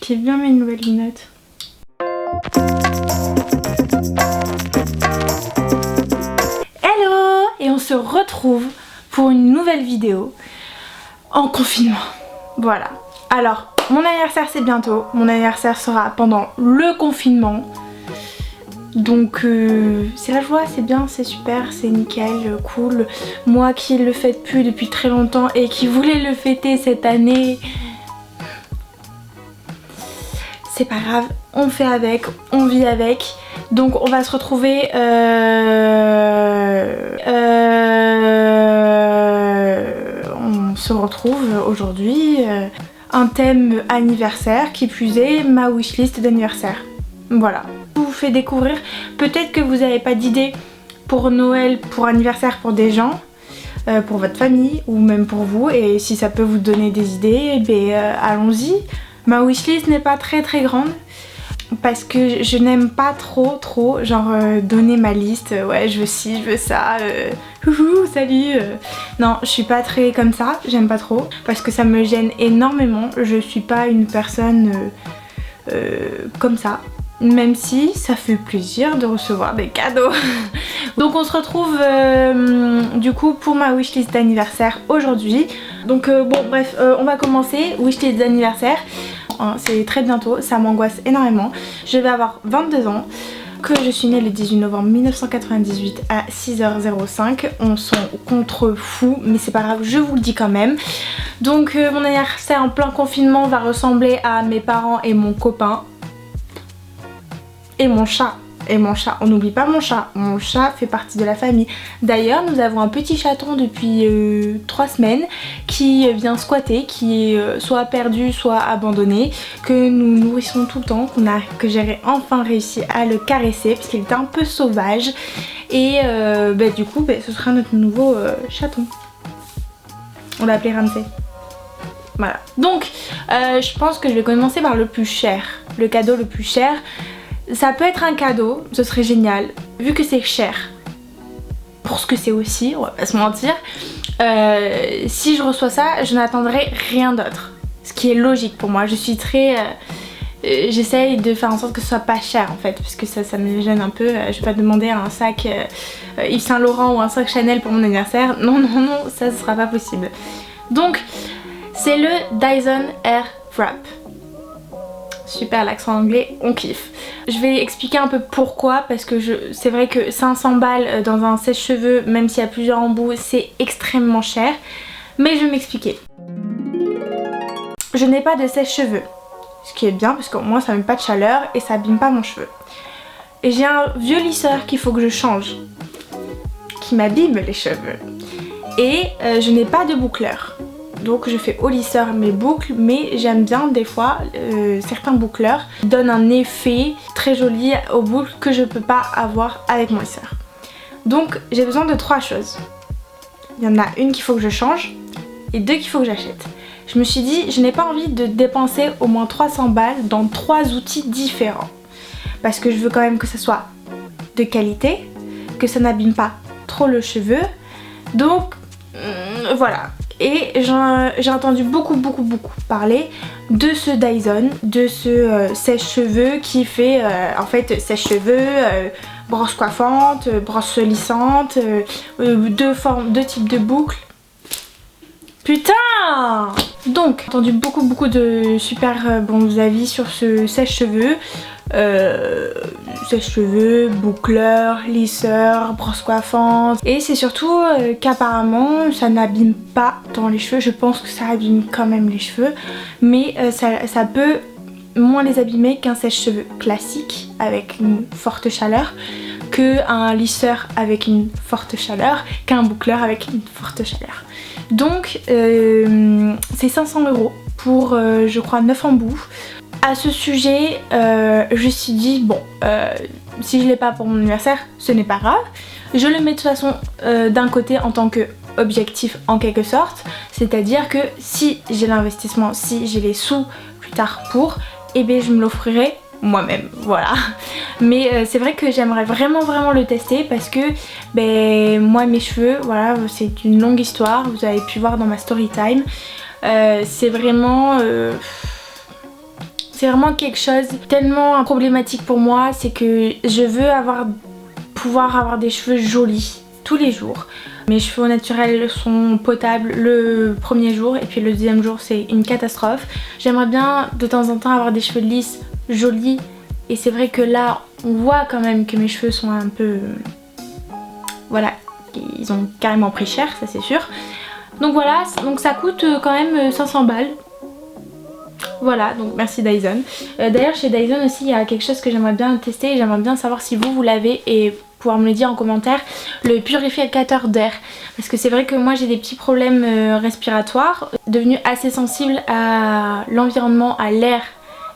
kiffent bien mes nouvelles lunettes. Hello! Et on se retrouve pour une nouvelle vidéo en confinement. Voilà. Alors, mon anniversaire c'est bientôt. Mon anniversaire sera pendant le confinement. Donc c'est la joie, c'est bien, c'est super, c'est nickel, cool. Moi qui le fête plus depuis très longtemps et qui voulais le fêter cette année, c'est pas grave, on fait avec, on vit avec. Donc on va se retrouver on se retrouve aujourd'hui un thème anniversaire, qui plus est ma wishlist d'anniversaire. Voilà. Je vous fais découvrir, peut-être que vous n'avez pas d'idée pour Noël, pour anniversaire pour des gens, pour votre famille ou même pour vous, et si ça peut vous donner des idées, allons-y. Ma wishlist n'est pas très grande parce que je n'aime pas trop genre donner ma liste, ouais je veux ci, je veux ça, salut. Non, je suis pas très comme ça, j'aime pas trop parce que ça me gêne énormément. Je suis pas une personne comme ça, même si ça fait plaisir de recevoir des cadeaux. Donc on se retrouve du coup pour ma wishlist d'anniversaire aujourd'hui. Donc bon bref, on va commencer. Wishlist d'anniversaire, c'est très bientôt, ça m'angoisse énormément. Je vais avoir 22 ans, que je suis née le 18 novembre 1998 à 6h05. On s'en contrefout, mais c'est pas grave, je vous le dis quand même. Donc mon anniversaire en plein confinement va ressembler à mes parents et mon copain. Et mon chat. Et mon chat, on n'oublie pas mon chat. Mon chat fait partie de la famille. D'ailleurs, nous avons un petit chaton depuis 3 semaines qui vient squatter, qui est soit perdu, soit abandonné, que nous nourrissons tout le temps, que j'ai enfin réussi à le caresser parce qu'il était un peu sauvage. Et du coup, ce sera notre nouveau chaton. On l'a appelé Ramsey. Voilà. Donc, je pense que je vais commencer par le plus cher. Le cadeau le plus cher. Ça peut être un cadeau, ce serait génial, vu que c'est cher. Pour ce que c'est aussi, on va pas se mentir. Si je reçois ça, je n'attendrai rien d'autre. Ce qui est logique pour moi. Je suis très... j'essaye de faire en sorte que ce soit pas cher en fait, parce que ça me gêne un peu. Je vais pas demander un sac Yves Saint Laurent ou un sac Chanel pour mon anniversaire. Non, ça ce sera pas possible. Donc, c'est le Dyson Airwrap. Super, l'accent anglais, on kiffe. Je vais expliquer un peu pourquoi, parce que c'est vrai que 500 balles dans un sèche-cheveux, même s'il y a plusieurs embouts, c'est extrêmement cher. Mais je vais m'expliquer. Je n'ai pas de sèche-cheveux, ce qui est bien parce qu'au moins ça met pas de chaleur et ça abîme pas mon cheveu. Et j'ai un vieux lisseur qu'il faut que je change, qui m'abîme les cheveux. Et je n'ai pas de boucleur. Donc je fais au lisseur mes boucles, mais j'aime bien des fois certains boucleurs donnent un effet très joli aux boucles que je peux pas avoir avec mon lisseur. Donc j'ai besoin de 3 choses. Il y en a une qu'il faut que je change et 2 qu'il faut que j'achète. Je me suis dit, je n'ai pas envie de dépenser au moins 300 balles dans 3 outils différents. Parce que je veux quand même que ça soit de qualité, que ça n'abîme pas trop le cheveu. Donc voilà. Et j'ai entendu beaucoup parler de ce Dyson, de ce sèche-cheveux qui fait en fait sèche-cheveux, brosse coiffante, brosse lissante, deux types de boucles. Putain! Donc, j'ai entendu beaucoup de super bons avis sur ce sèche-cheveux. Sèche-cheveux, boucleur, lisseur, brosse coiffante. Et c'est surtout qu'apparemment ça n'abîme pas tant les cheveux. Je pense que ça abîme quand même les cheveux, mais ça peut moins les abîmer qu'un sèche-cheveux classique avec une forte chaleur, qu'un lisseur avec une forte chaleur, qu'un boucleur avec une forte chaleur. Donc c'est 500 € pour je crois 9 embouts. À ce sujet, je me suis dit bon, si je l'ai pas pour mon anniversaire, ce n'est pas grave. Je le mets de toute façon d'un côté en tant que objectif en quelque sorte, c'est-à-dire que si j'ai l'investissement, si j'ai les sous plus tard pour, et bien je me l'offrirai moi-même, voilà. Mais c'est vrai que j'aimerais vraiment le tester parce que moi mes cheveux, voilà, c'est une longue histoire, vous avez pu voir dans ma story time. C'est vraiment C'est vraiment quelque chose tellement problématique pour moi, c'est que je veux pouvoir avoir des cheveux jolis tous les jours. Mes cheveux naturels sont potables le premier jour et puis le deuxième jour c'est une catastrophe. J'aimerais bien de temps en temps avoir des cheveux lisses, jolis, et c'est vrai que là on voit quand même que mes cheveux sont un peu... voilà, ils ont carrément pris cher, ça c'est sûr. Donc voilà, donc ça coûte quand même 500 balles. Voilà, donc merci Dyson. D'ailleurs chez Dyson aussi il y a quelque chose que j'aimerais bien tester et j'aimerais bien savoir si vous l'avez et pouvoir me le dire en commentaire, le purificateur d'air. Parce que c'est vrai que moi j'ai des petits problèmes respiratoires, devenue assez sensible à l'environnement, à l'air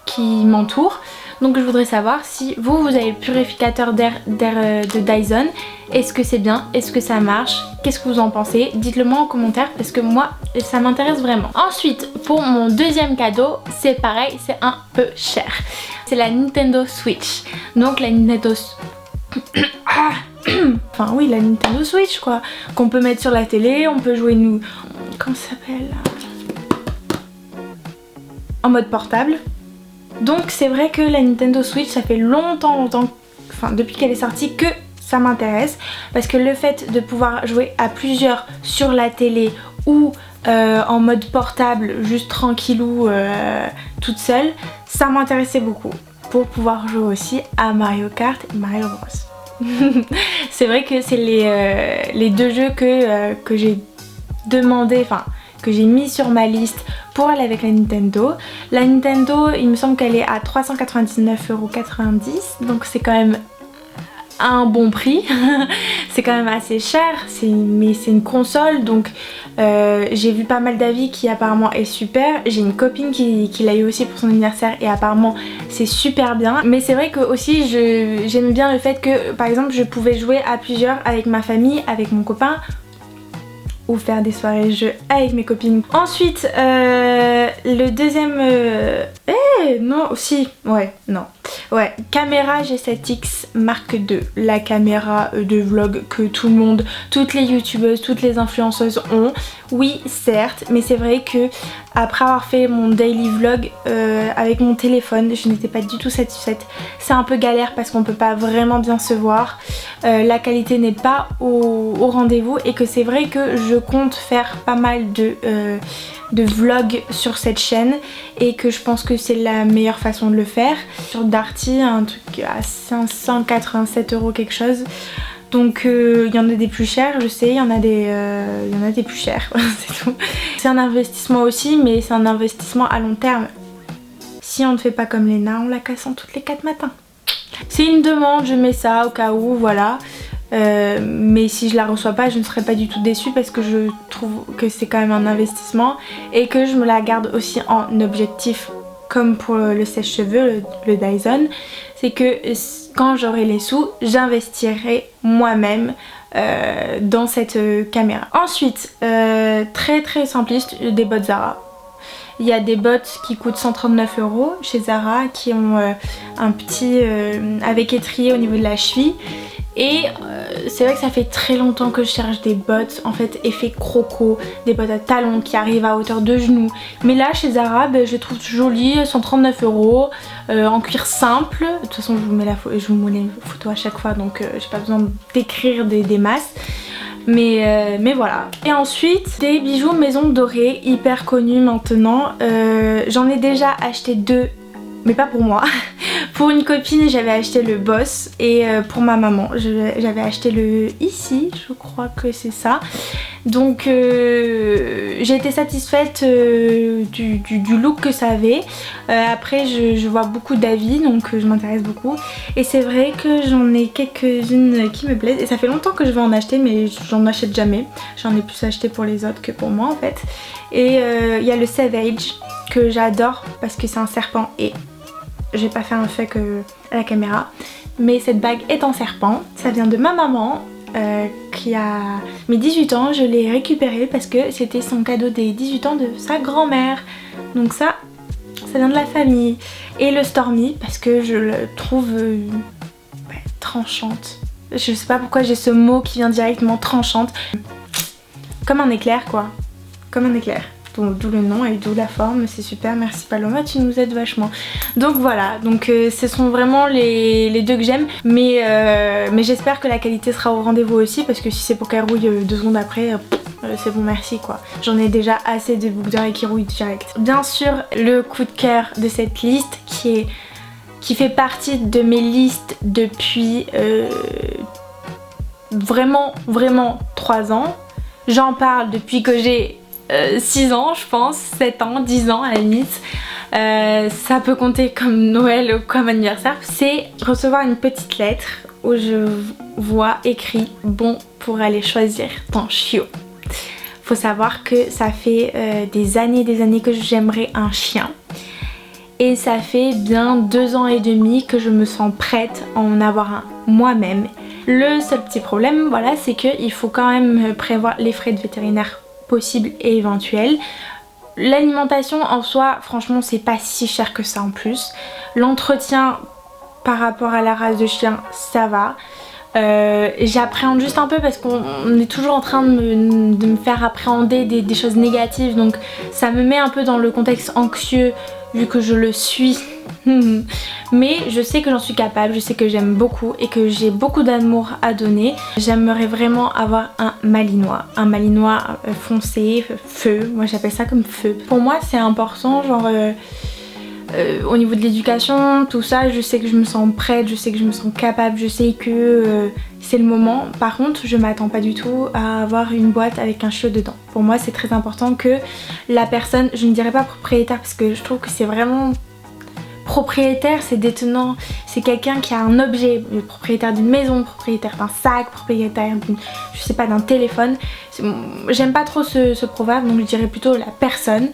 qui m'entoure. Donc je voudrais savoir si vous avez le purificateur d'air de Dyson. Est-ce que c'est bien? Est-ce que ça marche? Qu'est-ce que vous en pensez? Dites-le moi en commentaire parce que moi ça m'intéresse vraiment. Ensuite pour mon deuxième cadeau, c'est pareil, c'est un peu cher. C'est la Nintendo Switch. Donc la Nintendo... enfin oui, la Nintendo Switch quoi. Qu'on peut mettre sur la télé, on peut jouer nous... Comment ça s'appelle? En mode portable. Donc c'est vrai que la Nintendo Switch, ça fait longtemps, enfin depuis qu'elle est sortie que ça m'intéresse. Parce que le fait de pouvoir jouer à plusieurs sur la télé ou en mode portable, juste tranquillou, toute seule, ça m'intéressait beaucoup. Pour pouvoir jouer aussi à Mario Kart et Mario Bros. C'est vrai que c'est les deux jeux que j'ai demandé, enfin que j'ai mis sur ma liste pour aller avec la Nintendo. La Nintendo, il me semble qu'elle est à 399,90 €, donc c'est quand même un bon prix. C'est quand même assez cher, mais c'est une console, donc j'ai vu pas mal d'avis qui apparemment est super. J'ai une copine qui l'a eu aussi pour son anniversaire et apparemment c'est super bien. Mais c'est vrai que aussi j'aime bien le fait que par exemple je pouvais jouer à plusieurs avec ma famille, avec mon copain, ou faire des soirées jeux avec mes copines. Ensuite le deuxième non aussi caméra G7X Mark II, la caméra de vlog que tout le monde, toutes les youtubeuses, toutes les influenceuses ont. Oui certes, mais c'est vrai que après avoir fait mon daily vlog avec mon téléphone, je n'étais pas du tout satisfaite. C'est un peu galère parce qu'on peut pas vraiment bien se voir, la qualité n'est pas au rendez-vous, et que c'est vrai que je compte faire pas mal de vlogs sur cette chaîne et que je pense que c'est la meilleure façon de le faire. Sur Darty, un truc à 587 € quelque chose. Donc il y en a des plus chers, je sais, il y en a des plus chers, c'est tout. C'est un investissement aussi, mais c'est un investissement à long terme. Si on ne fait pas comme Léna, on la casse en toutes les 4 matins. C'est une demande, je mets ça au cas où, voilà. Mais si je la reçois pas, je ne serai pas du tout déçue parce que je trouve que c'est quand même un investissement et que je me la garde aussi en objectif, comme pour le sèche-cheveux, le Dyson. C'est que quand j'aurai les sous, j'investirai moi-même dans cette caméra. Ensuite, très simpliste, des bottes Zara. Il y a des bottes qui coûtent 139 € chez Zara, qui ont un petit avec étrier au niveau de la cheville. Et c'est vrai que ça fait très longtemps que je cherche des bottes, en fait effet croco, des bottes à talons qui arrivent à hauteur de genoux. Mais là chez Zara, je les trouve jolies, 139 € en cuir simple. De toute façon je vous mets les photos à chaque fois, donc j'ai pas besoin d'écrire des masses. Mais voilà. Et ensuite des bijoux maison dorée, hyper connus maintenant. J'en ai déjà acheté 2, mais pas pour moi. Pour une copine j'avais acheté le Boss, et pour ma maman j'avais acheté le Ici, je crois que c'est ça. Donc j'ai été satisfaite du look que ça avait. Après je vois beaucoup d'avis, donc je m'intéresse beaucoup. Et c'est vrai que j'en ai quelques-unes qui me plaisent. Et ça fait longtemps que je veux en acheter, mais j'en achète jamais. J'en ai plus acheté pour les autres que pour moi en fait. Et il y a le Savage que j'adore parce que c'est un serpent, et j'ai pas fait un fake à la caméra, mais cette bague est en serpent. Ça vient de ma maman qui a mes 18 ans. Je l'ai récupérée parce que c'était son cadeau des 18 ans de sa grand-mère. Donc ça vient de la famille. Et le Stormy parce que je le trouve tranchante. Je sais pas pourquoi j'ai ce mot qui vient directement, tranchante. Comme un éclair quoi. Comme un éclair. d'où le nom et d'où la forme, c'est super, merci Paloma, tu nous aides vachement. Donc voilà, donc ce sont vraiment les deux que j'aime, mais j'espère que la qualité sera au rendez-vous aussi, parce que si c'est pour qu'elle rouille 2 secondes après, c'est bon merci quoi. J'en ai déjà assez de boucles d'oreilles qui rouillent direct. Bien sûr, le coup de cœur de cette liste qui fait partie de mes listes depuis vraiment 3 ans. J'en parle depuis que j'ai 6 ans je pense, 7 ans, 10 ans à la limite. Ça peut compter comme Noël ou comme anniversaire. C'est recevoir une petite lettre où je vois écrit « Bon pour aller choisir ton chiot ». Faut savoir que ça fait des années que j'aimerais un chien. Et ça fait bien 2 ans et demi que je me sens prête à en avoir un moi-même. Le seul petit problème, voilà, c'est qu'il faut quand même prévoir les frais de vétérinaire possibles et éventuels. L'alimentation en soi, franchement, c'est pas si cher que ça en plus. L'entretien par rapport à la race de chien, ça va. J'appréhende juste un peu parce qu'on est toujours en train de me faire appréhender des choses négatives, donc ça me met un peu dans le contexte anxieux vu que je le suis. Mais je sais que j'en suis capable, je sais que j'aime beaucoup et que j'ai beaucoup d'amour à donner. J'aimerais vraiment avoir un malinois foncé, feu, moi j'appelle ça comme feu. Pour moi c'est important, genre au niveau de l'éducation, tout ça, je sais que je me sens prête, je sais que je me sens capable, je sais que c'est le moment. Par contre, je m'attends pas du tout à avoir une boîte avec un chiot dedans. Pour moi, c'est très important que la personne, je ne dirais pas propriétaire parce que je trouve que c'est vraiment... Propriétaire, c'est détenant, c'est quelqu'un qui a un objet, propriétaire d'une maison, propriétaire d'un sac, propriétaire je sais pas, d'un téléphone. J'aime pas trop ce proverbe, donc je dirais plutôt la personne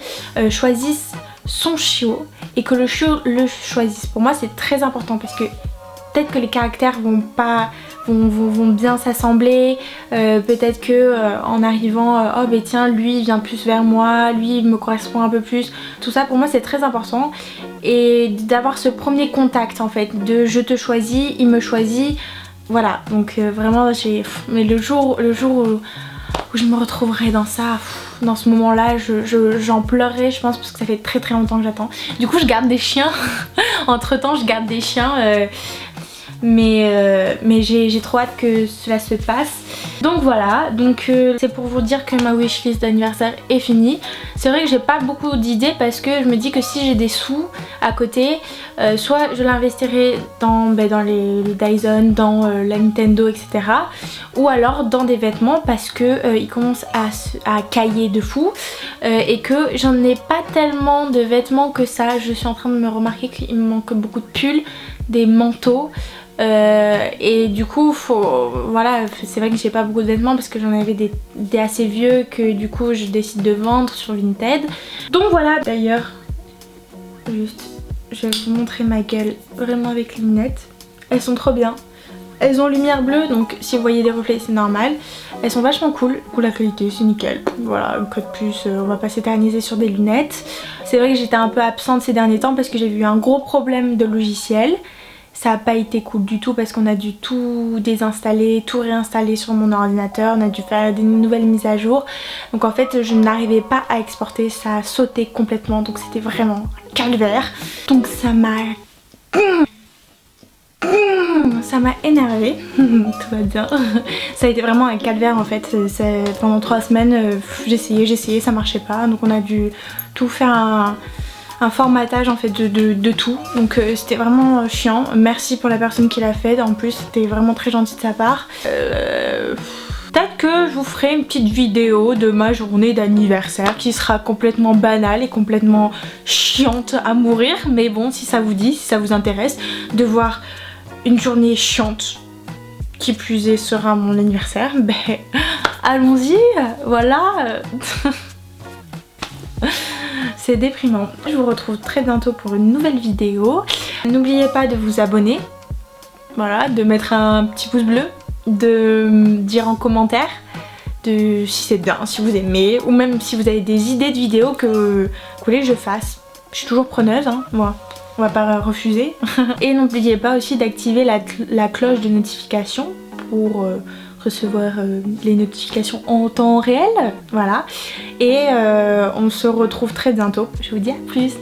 choisisse son chiot et que le chiot le choisisse. Pour moi c'est très important parce que peut-être que les caractères vont bien s'assembler, peut-être que en arrivant, oh ben tiens lui il vient plus vers moi, lui il me correspond un peu plus, tout ça pour moi c'est très important, et d'avoir ce premier contact en fait, de je te choisis, il me choisit, voilà, donc vraiment mais le jour où je me retrouverai dans ça, dans ce moment là j'en pleurerai je pense, parce que ça fait très longtemps que j'attends. Du coup je garde des chiens, entre temps je garde des chiens, mais j'ai trop hâte que cela se passe. Donc voilà, donc c'est pour vous dire que ma wishlist d'anniversaire est finie. C'est vrai que j'ai pas beaucoup d'idées parce que je me dis que si j'ai des sous à côté, soit je l'investirai dans les Dyson, dans la Nintendo, etc. Ou alors dans des vêtements parce que ils commencent à cailler de fou, et que j'en ai pas tellement de vêtements que ça. Je suis en train de me remarquer qu'il me manque beaucoup de pulls, des manteaux. Et du coup voilà, c'est vrai que j'ai pas beaucoup de vêtements parce que j'en avais des assez vieux que du coup je décide de vendre sur Vinted. Donc voilà, d'ailleurs juste je vais vous montrer ma gueule vraiment avec les lunettes. Elles sont trop bien, elles ont lumière bleue donc si vous voyez des reflets c'est normal. Elles sont vachement cool, pour la qualité c'est nickel. Voilà, une fois de plus on va pas s'éterniser sur des lunettes. C'est vrai que j'étais un peu absente ces derniers temps parce que j'ai eu un gros problème de logiciel. Ça n'a pas été cool du tout parce qu'on a dû tout désinstaller, tout réinstaller sur mon ordinateur, on a dû faire des nouvelles mises à jour. Donc en fait je n'arrivais pas à exporter, ça a sauté complètement, donc c'était vraiment un calvaire. Donc ça m'a énervée, tout va bien. Ça a été vraiment un calvaire en fait, pendant 3 semaines j'essayais, ça marchait pas, donc on a dû tout faire un formatage en fait de tout, donc c'était vraiment chiant. Merci pour la personne qui l'a fait, en plus c'était vraiment très gentil de sa part. Peut-être que je vous ferai une petite vidéo de ma journée d'anniversaire qui sera complètement banale et complètement chiante à mourir, mais bon, si ça vous dit, si ça vous intéresse de voir une journée chiante qui plus est sera mon anniversaire, ben allons-y, voilà. C'est déprimant. Je vous retrouve très bientôt pour une nouvelle vidéo. N'oubliez pas de vous abonner, voilà, de mettre un petit pouce bleu, de dire en commentaire si c'est bien, si vous aimez, ou même si vous avez des idées de vidéos que vous voulez que je fasse. Je suis toujours preneuse, hein, moi. On va pas refuser. Et n'oubliez pas aussi d'activer la cloche de notification pour recevoir les notifications en temps réel. Voilà. Et on se retrouve très bientôt. Je vous dis à plus.